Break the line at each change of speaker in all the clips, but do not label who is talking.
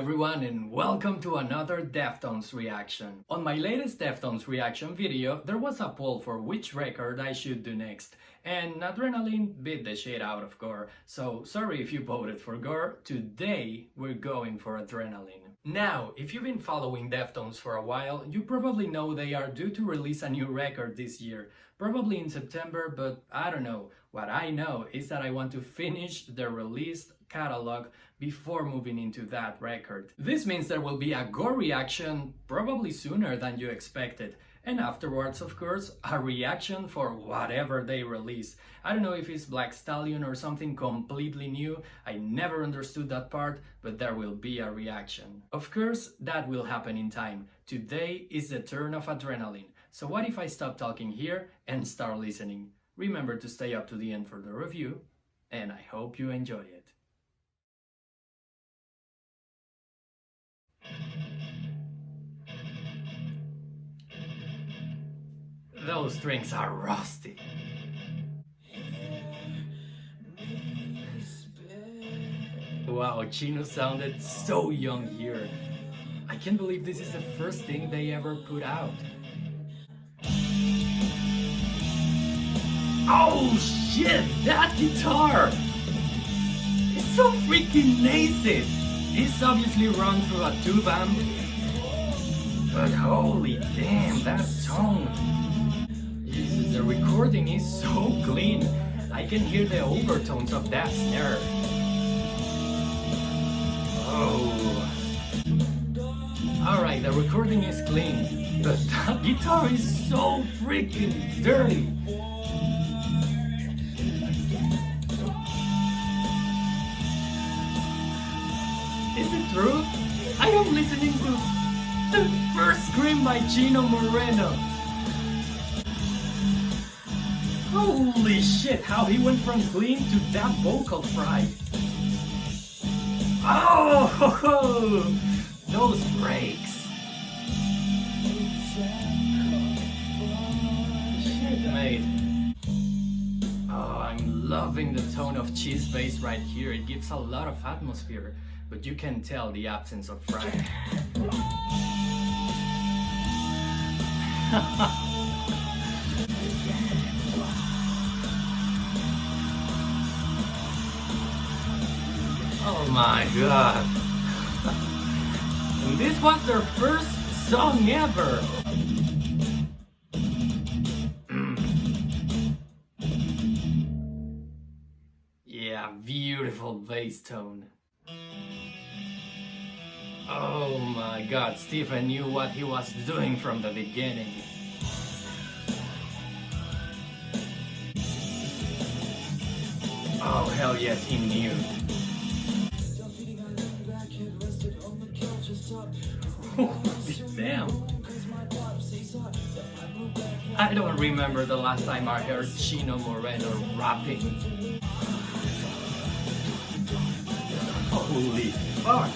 everyone and welcome to another Deftones reaction. On my latest Deftones reaction video, there was a poll for which record I should do next, and Adrenaline beat the shit out of Gore, so sorry if you voted for Gore, today we're going for Adrenaline. Now, if you've been following Deftones for a while, you probably know they are due to release a new record this year, probably in September, but I don't know. What I know is that I want to finish the released catalog before moving into that record. This means there will be a Gore reaction probably sooner than you expected, and afterwards, of course, a reaction for whatever they release. I don't know if it's Black Stallion or something completely new, I never understood that part, but there will be a reaction. Of course, that will happen in time. Today is the turn of Adrenaline, so what if I stop talking here and start listening? Remember to stay up to the end for the review, and I hope you enjoy it. Those strings are rusty. Wow, Chino sounded so young here. I can't believe this is the first thing they ever put out. Oh shit, that guitar! It's so freaking nasty! It's obviously run through a tube amp, but holy damn, that tone! Jesus, the recording is so clean. I can hear the overtones of that snare. Oh. Alright, the recording is clean, but that guitar is so freaking dirty. Is it true? I am listening to the first scream by Chino Moreno. Holy shit, how he went from clean to that vocal fry. Oh, ho, ho. Those breaks. Shit, mate. Oh, I'm loving the tone of cheese bass right here. It gives a lot of atmosphere, but you can tell the absence of fry. Oh my god. And this was their first song ever. Yeah, beautiful bass tone. Oh my god, Stephen knew what he was doing from the beginning. Oh hell yes, he knew. Damn. I don't remember the last time I heard Chino Moreno rapping. Holy fuck.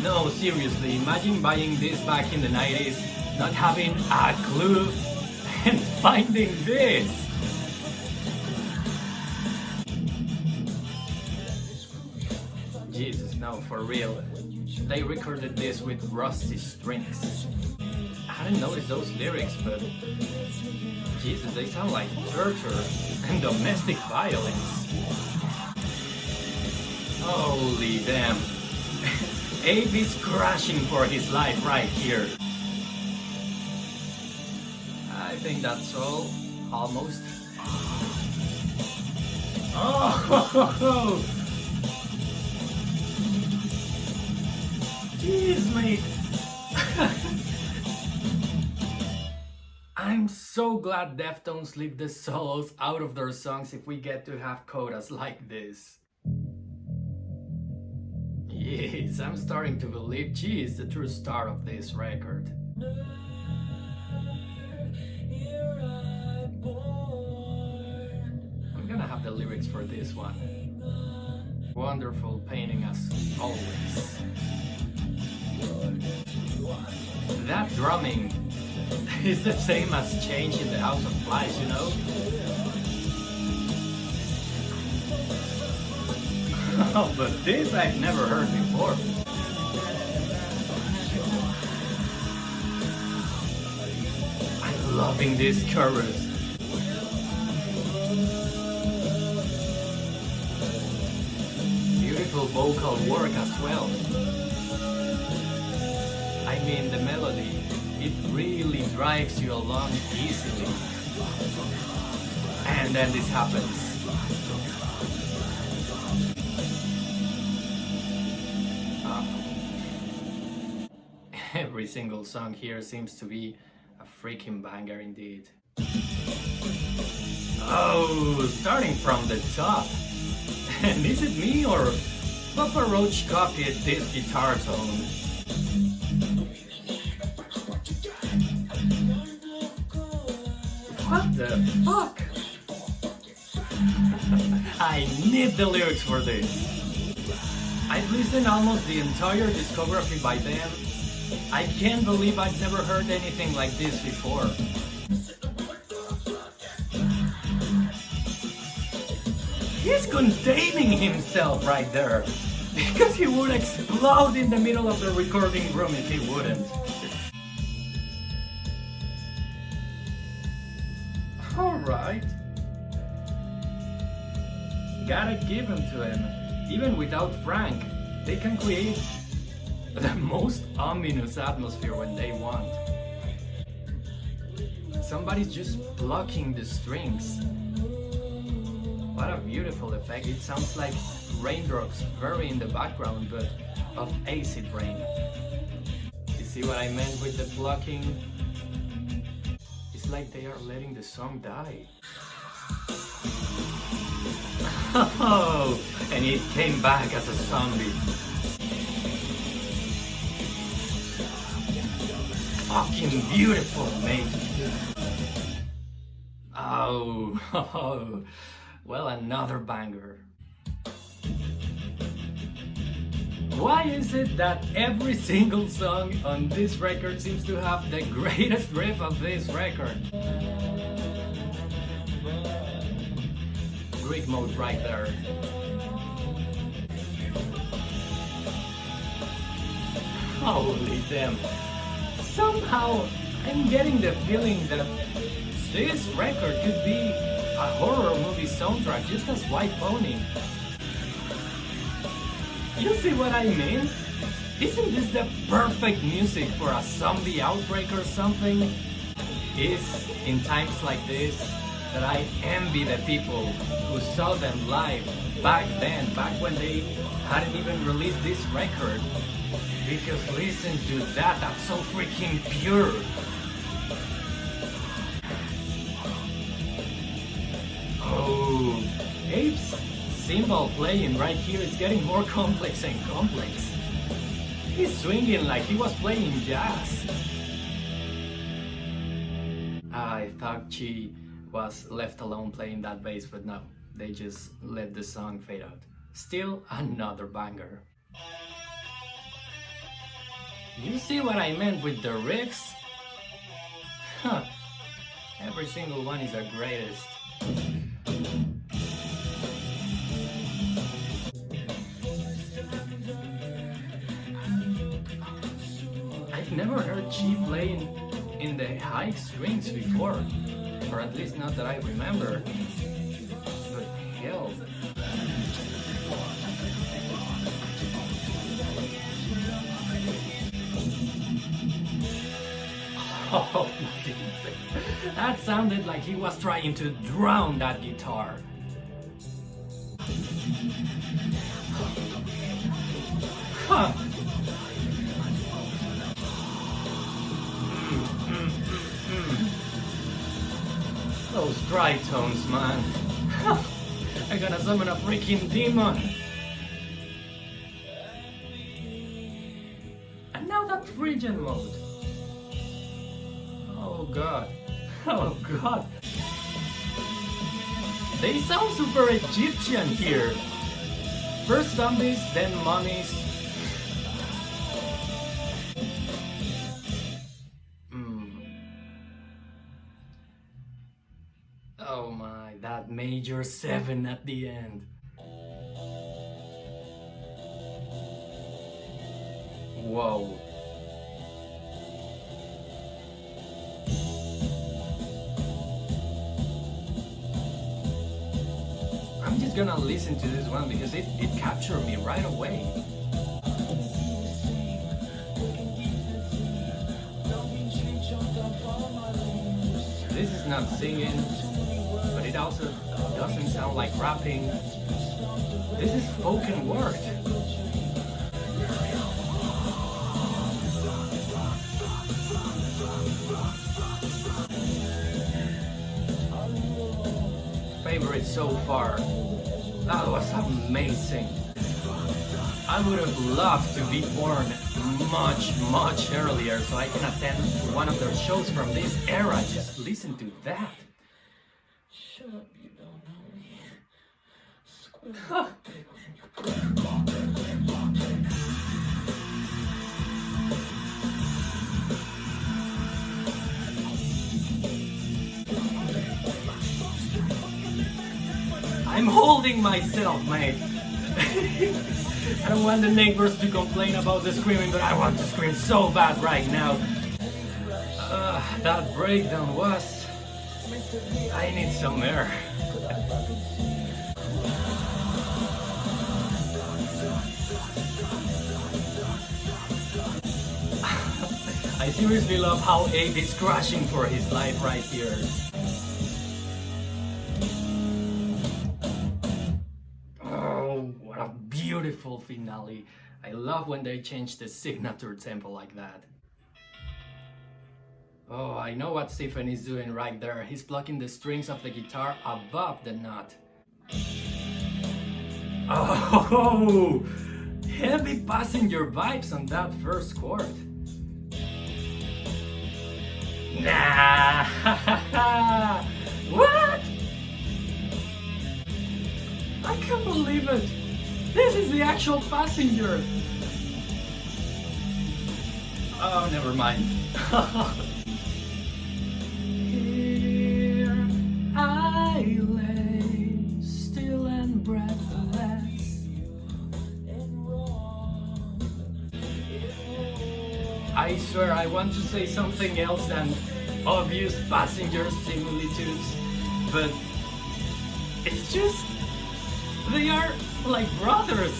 No, seriously, imagine buying this back in the 90s, not having a clue, and finding this. Jesus, no, for real. They recorded this with rusty strings. I didn't notice those lyrics, but Jesus, they sound like torture and domestic violence. Holy damn. Abe is crashing for his life right here. I think that's all, almost. Oh, jeez, mate. I'm so glad Deftones leave the solos out of their songs if we get to have codas like this. Yes, I'm starting to believe she is the true star of this record. I'm gonna have the lyrics for this one. Wonderful painting as always. That drumming is the same as Change in the House of Flies, you know? Oh, but this I've never heard before. loving this chorus. Beautiful vocal work as well. I mean, the melody, it really drives you along easily. And then this happens. Every single song here seems to be a freaking banger indeed. Oh, starting from the top. And is it me or Papa Roach copied this guitar tone? What the fuck? I need the lyrics for this. I've listened almost the entire discography by them. I can't believe I've never heard anything like this before. He's containing himself right there, because he would explode in the middle of the recording room if he wouldn't. Alright. Gotta give him to him. Even without Frank, they can create the most ominous atmosphere when they want. Somebody's just plucking the strings. What a beautiful effect. It sounds like raindrops very in the background, but of acid rain. You see what I meant with the plucking? It's like they are letting the song die. Oh, and it came back as a zombie. Fucking beautiful, mate. Oh, well, another banger. Why is it that every single song on this record seems to have the greatest riff of this record? Greek mode right there. Holy damn. Somehow, I'm getting the feeling that this record could be a horror movie soundtrack just as White Pony. You see what I mean? Isn't this the perfect music for a zombie outbreak or something? It's in times like this that I envy the people who saw them live back then, back when they hadn't even released this record. Because listen to that, that's so freaking pure. Oh, Abe's cymbal playing right here is getting more complex and complex. He's swinging like he was playing jazz. I thought she was left alone playing that bass, but no, they just let the song fade out. Still another banger. You see what I meant with the riffs? Huh. Every single one is the greatest. I've never heard she playing in the high strings before, or at least not that I remember. But hell. Oh, that sounded like he was trying to drown that guitar. Huh. Those dry tones, man. I'm gonna summon a freaking demon. And now that Phrygian mode. Oh god. Oh god. They sound super Egyptian here. First zombies, then mummies. Oh my, that major 7 at the end. Whoa. just gonna listen to this one because it captured me right away. This is not singing, but it also doesn't sound like rapping. This is spoken word. Favorite so far. That was amazing. I would have loved to be born much earlier so I can attend one of their shows from this era. Just listen to that.
Shut up, you don't know me.
I'm holding myself, mate. I don't want the neighbors to complain about the screaming, but I want to scream so bad right now. That breakdown was... I need some air. I seriously love how Abe is crashing for his life right here. What a beautiful finale. I love when they change the signature tempo like that. Oh, I know what Stephen is doing right there. He's plucking the strings of the guitar above the nut. Oh, heavy passenger vibes on that first chord. Nah, what? I can't believe it! This is the actual passenger! Oh, never mind. Here I lay, still and breathless. I swear I want to say something else than obvious passenger similitudes, but it's just... they are like brothers.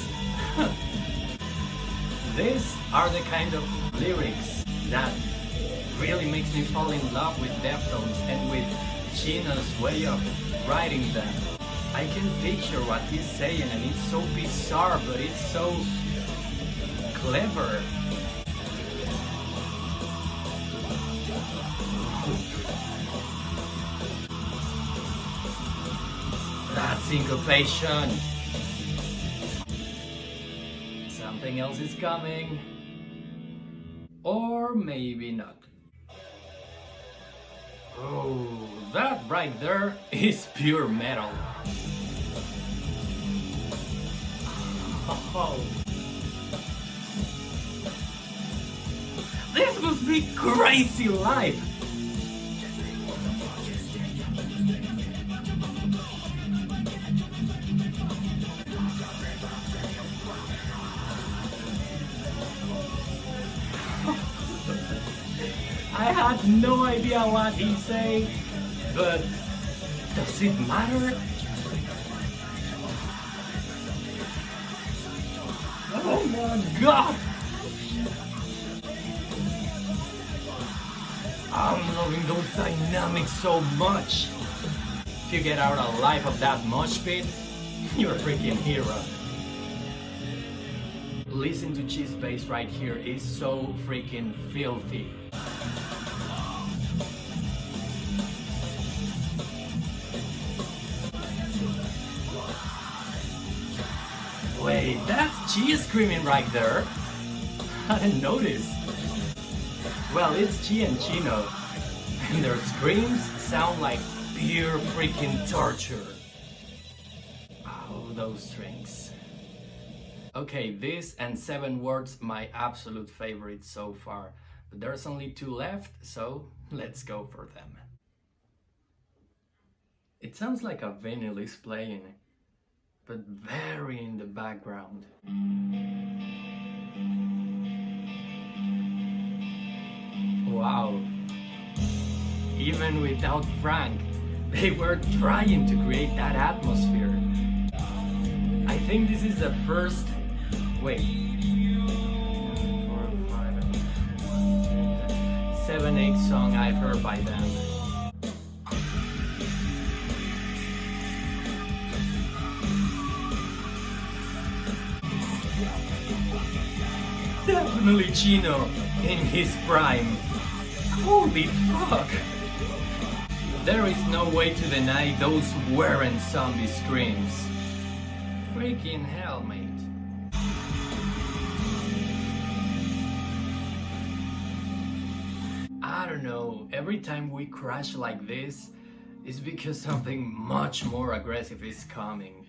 These are the kind of lyrics that really makes me fall in love with Deftones and with Chino's way of writing them. I can picture what he's saying and it's so bizarre, but it's so clever. That syncopation. Something else is coming. Or maybe not. Oh, that right there is pure metal. Oh. This must be crazy live. I had no idea what he's saying, but does it matter? Oh my god! I'm loving those dynamics so much. If you get out alive of that mosh pit, you're a freaking hero. Listen to Cheese bass right here is so freaking filthy. Wait, that's Chi screaming right there? I didn't notice. Well, it's Chi and Chino, and their screams sound like pure freaking torture. Oh, those strings. Okay, this and 7 Words, my absolute favorite so far. But there's only 2 left, so let's go for them. It sounds like a vinyl is playing, but very in the background. Wow. Even without Frank, they were trying to create that atmosphere. think this is the first... Wait. 4, 5, 7, 8 song I've heard by them. Definitely Chino in his prime. Holy fuck! There is no way to deny those weren't zombie screams. Freaking hell, mate. I don't know, every time we crash like this, it's because something much more aggressive is coming.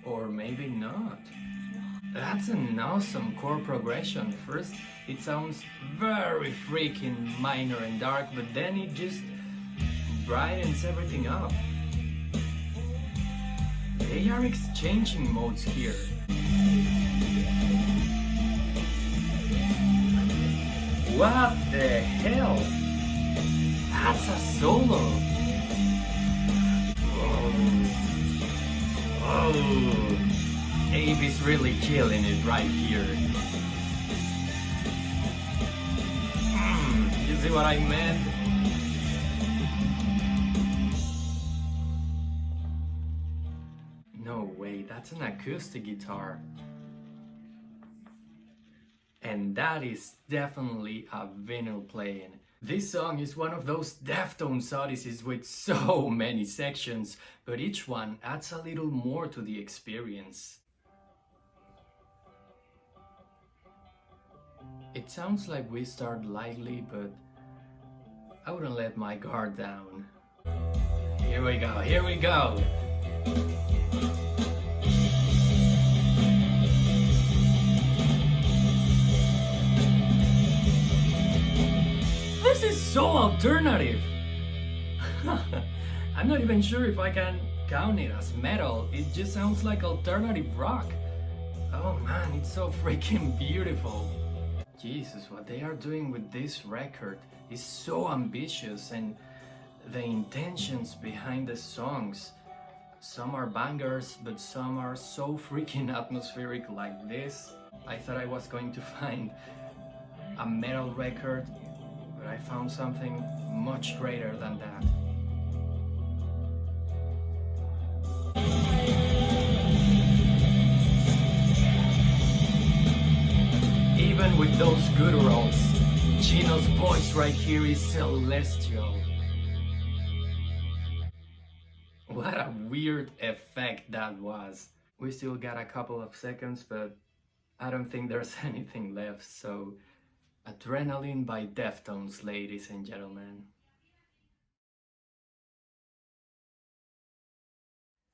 Or maybe not. That's an awesome chord progression. First, it sounds very freaking minor and dark, but then it just brightens everything up. They are exchanging modes here. What the hell? That's a solo. Oh, Abe is really killing it right here. You see what I meant? No way, that's an acoustic guitar. And that is definitely a vinyl playing. This song is one of those Deftones odysseys with so many sections, but each one adds a little more to the experience. It sounds like we start lightly, but I wouldn't let my guard down. Here we go, here we go! This is so alternative! I'm not even sure if I can count it as metal, it just sounds like alternative rock. Oh man, it's so freaking beautiful. Jesus, what they are doing with this record is so ambitious, and the intentions behind the songs. Some are bangers, but some are so freaking atmospheric like this. I thought I was going to find a metal record, but I found something much greater than that. Even with those gutturals, Chino's voice right here is celestial. What a weird effect that was. We still got a couple of seconds, but I don't think there's anything left, so Adrenaline by Deftones, ladies and gentlemen.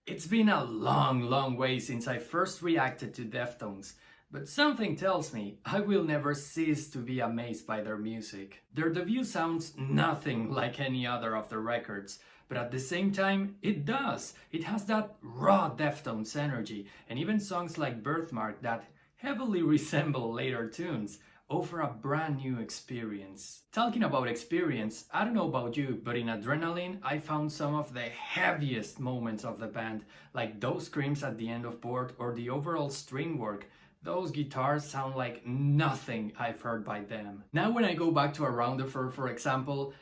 It's been a long way since I first reacted to Deftones, but something tells me I will never cease to be amazed by their music. Their debut sounds nothing like any other of their records, but at the same time, it does. It has that raw Deftones energy, and even songs like Birthmark that heavily resemble later tunes offer a brand new experience. Talking about experience, I don't know about you, but in Adrenaline, I found some of the heaviest moments of the band, like those screams at the end of Board or the overall string work. Those guitars sound like nothing I've heard by them. Now when I go back to Around the Fur, for example,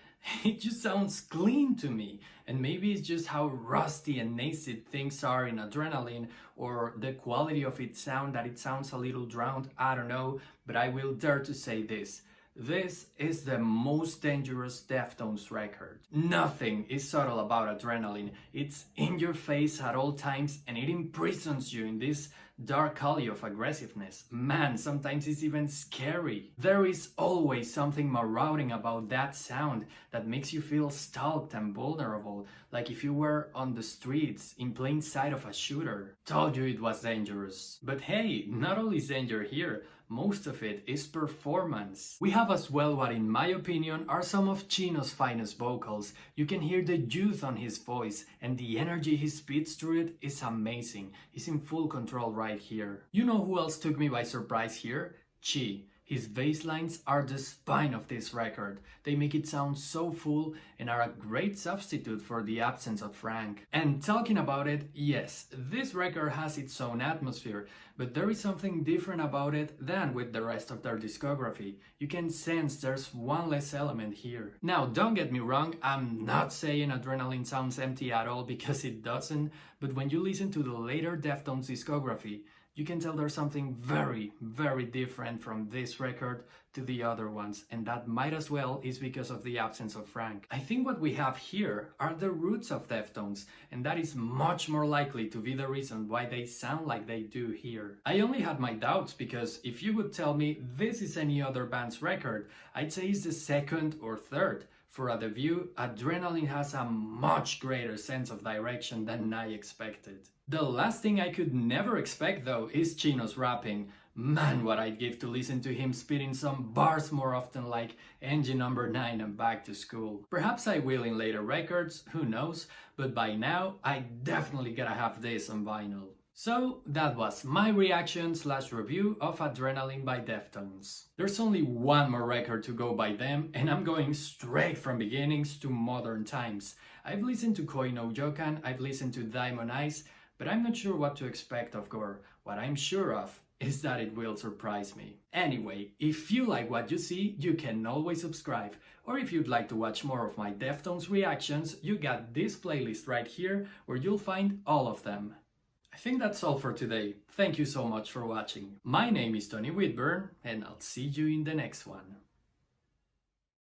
it just sounds clean to me, and maybe it's just how rusty and nascent things are in Adrenaline, or the quality of its sound, that it sounds a little drowned, I don't know, but I will dare to say this. This is the most dangerous Deftones record. Nothing is subtle about Adrenaline. It's in your face at all times, and it imprisons you in this dark alley of aggressiveness. Man, sometimes it's even scary. There is always something marauding about that sound that makes you feel stalked and vulnerable, like if you were on the streets in plain sight of a shooter. Told you it was dangerous. But hey, not only is danger here, most of it is performance. We have as well what in my opinion are some of Chino's finest vocals. You can hear the youth on his voice, and the energy he spits through it is amazing. He's in full control right here. You know who else took me by surprise here? Chi. His bass lines are the spine of this record. They make it sound so full and are a great substitute for the absence of Frank. And talking about it, yes, this record has its own atmosphere, but there is something different about it than with the rest of their discography. You can sense there's one less element here. Now, don't get me wrong, I'm not saying Adrenaline sounds empty at all, because it doesn't, but when you listen to the later Deftones discography, you can tell there's something very, very different from this record to the other ones, and that might as well is because of the absence of Frank. I think what we have here are the roots of Deftones, and that is much more likely to be the reason why they sound like they do here. I only had my doubts because if you would tell me this is any other band's record, I'd say it's the second or third. For a debut, Adrenaline has a much greater sense of direction than I expected. The last thing I could never expect though is Chino's rapping. Man, what I'd give to listen to him spitting some bars more often, like Engine Number 9 and Back to School. Perhaps I will in later records, who knows, but by now I definitely gotta have this on vinyl. So that was my reaction / review of Adrenaline by Deftones. There's only one more record to go by them, and I'm going straight from beginnings to modern times. I've listened to Koi no Yokan, I've listened to Diamond Eyes, but I'm not sure what to expect of Gore. What I'm sure of is that it will surprise me. Anyway, if you like what you see, you can always subscribe. Or if you'd like to watch more of my Deftones reactions, you got this playlist right here where you'll find all of them. I think that's all for today. Thank you so much for watching. My name is Tony Whitburn, and I'll see you in the next one.